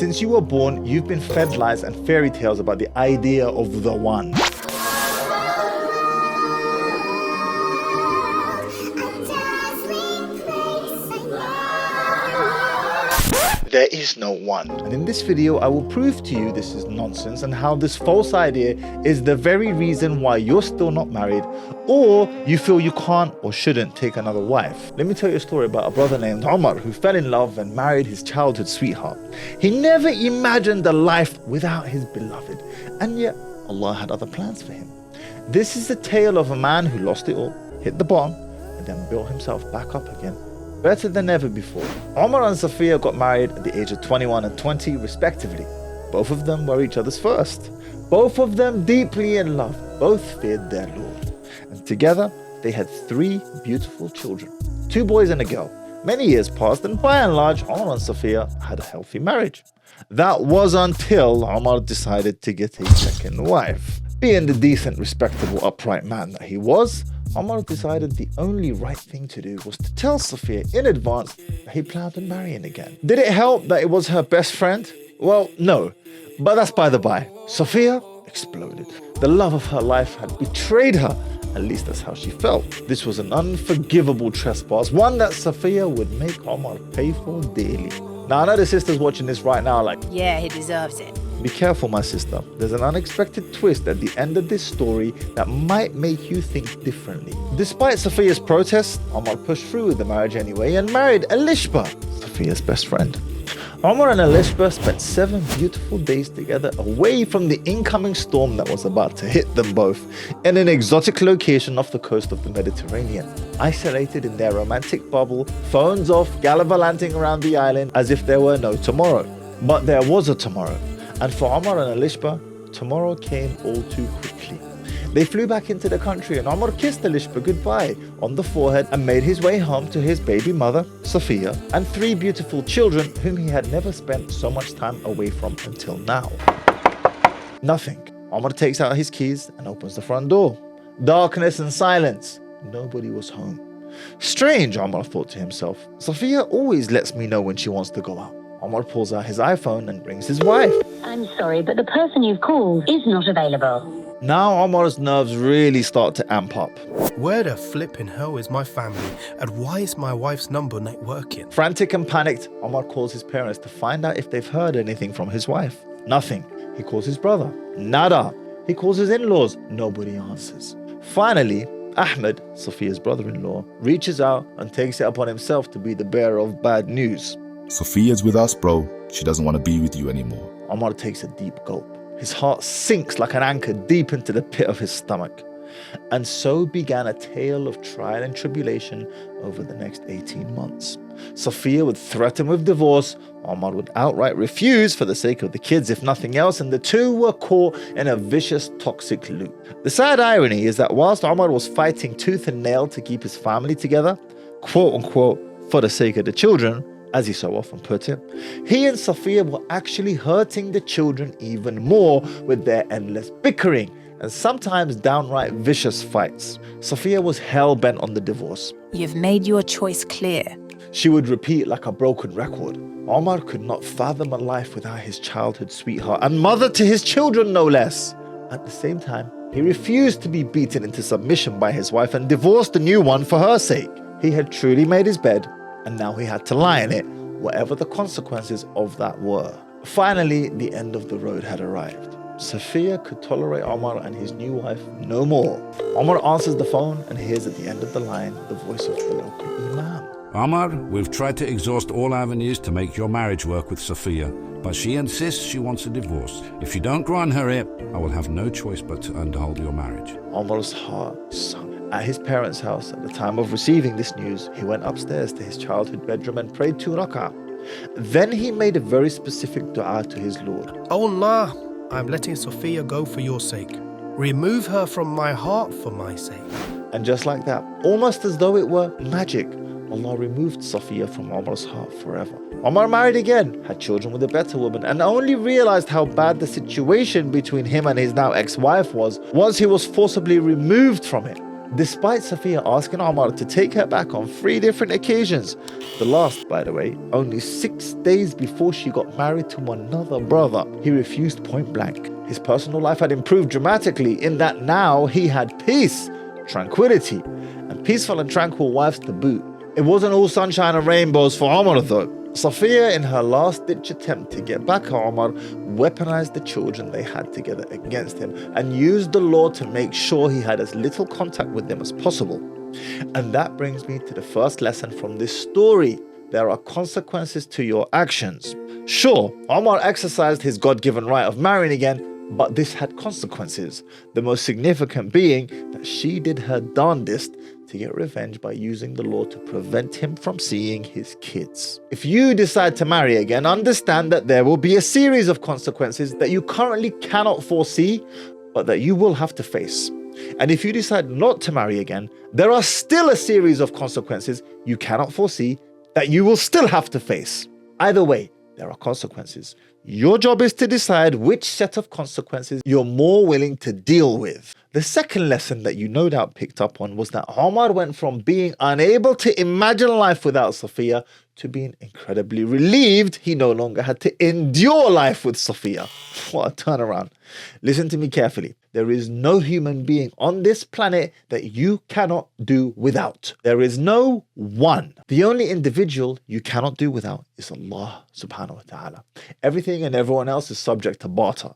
Since you were born, you've been fed lies and fairy tales about the idea of the one. There is no one. And in this video, I will prove to you this is nonsense and how this false idea is the very reason why you're still not married, or you feel you can't or shouldn't take another wife. Let me tell you a story about a brother named Omar who fell in love and married his childhood sweetheart. He never imagined a life without his beloved, and yet Allah had other plans for him. This is the tale of a man who lost it all, hit the bottom, and then built himself back up again, better than ever before. Omar and Sophia got married at the age of 21 and 20 respectively. Both of them were each other's first. Both of them deeply in love. Both feared their Lord. And together they had 3 beautiful children, 2 boys and a girl. Many years passed and by and large Omar and Sophia had a healthy marriage. That was until Omar decided to get a second wife. Being the decent, respectable, upright man that he was, Omar decided the only right thing to do was to tell Sophia in advance that he planned on marrying again. Did it help that it was her best friend? Well, no, but that's by the by. Sophia exploded. The love of her life had betrayed her. At least that's how she felt. This was an unforgivable trespass, one that Sophia would make Omar pay for dearly. Now I know the sisters watching this right now like, yeah, he deserves it. Be careful, my sister. There's an unexpected twist at the end of this story that might make you think differently. Despite Sophia's protests, Omar pushed through with the marriage anyway and married Alishba, Sophia's best friend. Omar and Alishba spent 7 beautiful days together away from the incoming storm that was about to hit them both in an exotic location off the coast of the Mediterranean. Isolated in their romantic bubble, phones off, gallivanting around the island as if there were no tomorrow. But there was a tomorrow. And for Omar and Alishba, tomorrow came all too quickly. They flew back into the country and Omar kissed Alishba goodbye on the forehead and made his way home to his baby mother, Sophia, and 3 beautiful children whom he had never spent so much time away from until now. Nothing. Omar takes out his keys and opens the front door. Darkness and silence. Nobody was home. Strange, Omar thought to himself. Sophia always lets me know when she wants to go out. Omar pulls out his iPhone and rings his wife. I'm sorry, but the person you've called is not available. Now Omar's nerves really start to amp up. Where the flipping hell is my family, and why is my wife's number not working? Frantic and panicked, Omar calls his parents to find out if they've heard anything from his wife. Nothing. He calls his brother. Nada. He calls his in-laws. Nobody answers. Finally, Ahmed, Sophia's brother-in-law, reaches out and takes it upon himself to be the bearer of bad news. Sophia's with us, bro. She doesn't want to be with you anymore. Omar takes a deep gulp. His heart sinks like an anchor deep into the pit of his stomach. And so began a tale of trial and tribulation over the next 18 months. Sophia would threaten with divorce. Omar would outright refuse for the sake of the kids, if nothing else, and the two were caught in a vicious, toxic loop. The sad irony is that whilst Omar was fighting tooth and nail to keep his family together, quote unquote, for the sake of the children, as he so often put it, he and Sophia were actually hurting the children even more with their endless bickering and sometimes downright vicious fights. Sophia was hell-bent on the divorce. You've made your choice clear. She would repeat like a broken record. Omar could not fathom a life without his childhood sweetheart and mother to his children, no less. At the same time, he refused to be beaten into submission by his wife and divorced the new one for her sake. He had truly made his bed, and now he had to lie in it, whatever the consequences of that were. Finally, the end of the road had arrived. Sophia could tolerate Omar and his new wife no more. Omar answers the phone and hears at the end of the line the voice of the local imam. Omar, we've tried to exhaust all avenues to make your marriage work with Sophia, but she insists she wants a divorce. If you don't grant her it, I will have no choice but to annul your marriage. Omar's heart sunk. At his parents' house, at the time of receiving this news, he went upstairs to his childhood bedroom and prayed 2 rak'ah. Then he made a very specific dua to his Lord. Oh Allah, I'm letting Sophia go for your sake. Remove her from my heart for my sake. And just like that, almost as though it were magic, Allah removed Sophia from Omar's heart forever. Omar married again, had children with a better woman, and only realized how bad the situation between him and his now ex-wife was once he was forcibly removed from it. despite Safiya asking Omar to take her back on 3 different occasions. The last, by the way, only 6 days before she got married to another brother. He refused point blank. His personal life had improved dramatically in that now he had peace, tranquility, and peaceful and tranquil wives to boot. It wasn't all sunshine and rainbows for Omar though. Safiya, in her last-ditch attempt to get back at Omar, weaponized the children they had together against him and used the law to make sure he had as little contact with them as possible. And that brings me to the first lesson from this story. There are consequences to your actions. Sure, Omar exercised his God-given right of marrying again, but this had consequences, the most significant being that she did her darndest to get revenge by using the law to prevent him from seeing his kids. If you decide to marry again, understand that there will be a series of consequences that you currently cannot foresee, but that you will have to face. And if you decide not to marry again, there are still a series of consequences you cannot foresee that you will still have to face. Either way, there are consequences. Your job is to decide which set of consequences you're more willing to deal with. The second lesson that you no doubt picked up on was that Omar went from being unable to imagine life without Safiya to being incredibly relieved he no longer had to endure life with Safiya. What a turnaround. Listen to me carefully. There is no human being on this planet that you cannot do without. There is no one. The only individual you cannot do without is Allah subhanahu wa ta'ala. Everything and everyone else is subject to barter.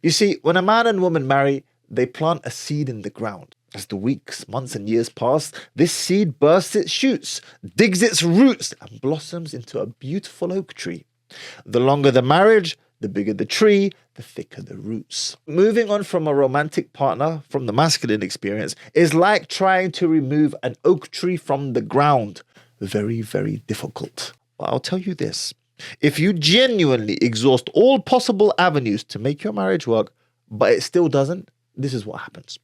You see, when a man and woman marry, they plant a seed in the ground. As the weeks, months and years pass, this seed bursts its shoots, digs its roots and blossoms into a beautiful oak tree. The longer the marriage, the bigger the tree, the thicker the roots. Moving on from a romantic partner, from the masculine experience, is like trying to remove an oak tree from the ground. Very, very difficult. But I'll tell you this. If you genuinely exhaust all possible avenues to make your marriage work, but it still doesn't, this is what happens.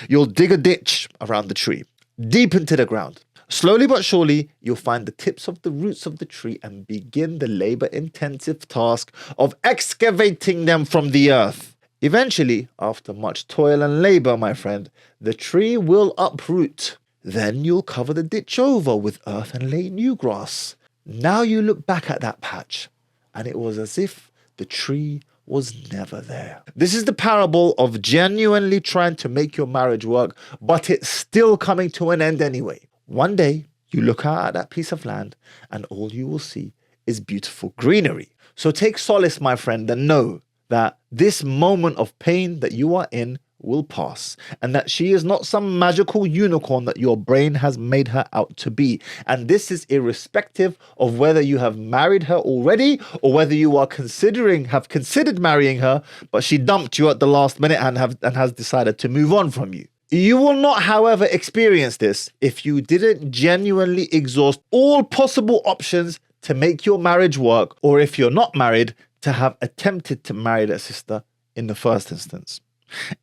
You'll dig a ditch around the tree, deep into the ground. Slowly but surely, you'll find the tips of the roots of the tree and begin the labor-intensive task of excavating them from the earth. Eventually, after much toil and labor, my friend, the tree will uproot. Then you'll cover the ditch over with earth and lay new grass. Now you look back at that patch, and it was as if the tree was never there. This is the parable of genuinely trying to make your marriage work, but it's still coming to an end anyway. One day, you look out at that piece of land, and all you will see is beautiful greenery. So take solace, my friend, and know that this moment of pain that you are in will pass, and that she is not some magical unicorn that your brain has made her out to be. And this is irrespective of whether you have married her already or whether you are have considered marrying her, but she dumped you at the last minute and has decided to move on from you. You will not, however, experience this if you didn't genuinely exhaust all possible options to make your marriage work, or if you're not married, to have attempted to marry that sister in the first instance.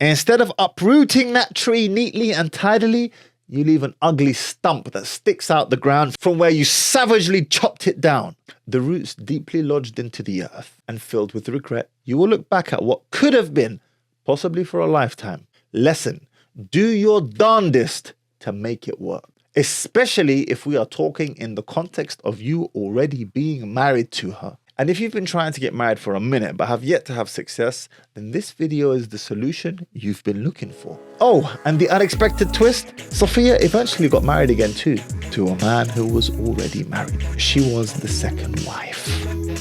Instead of uprooting that tree neatly and tidily, you leave an ugly stump that sticks out the ground from where you savagely chopped it down. The roots deeply lodged into the earth and filled with regret, you will look back at what could have been, possibly for a lifetime. Lesson: do your darndest to make it work, especially if we are talking in the context of you already being married to her. And if you've been trying to get married for a minute but have yet to have success, then this video is the solution you've been looking for. Oh, and the unexpected twist, Safiya eventually got married again too, to a man who was already married. She was the second wife.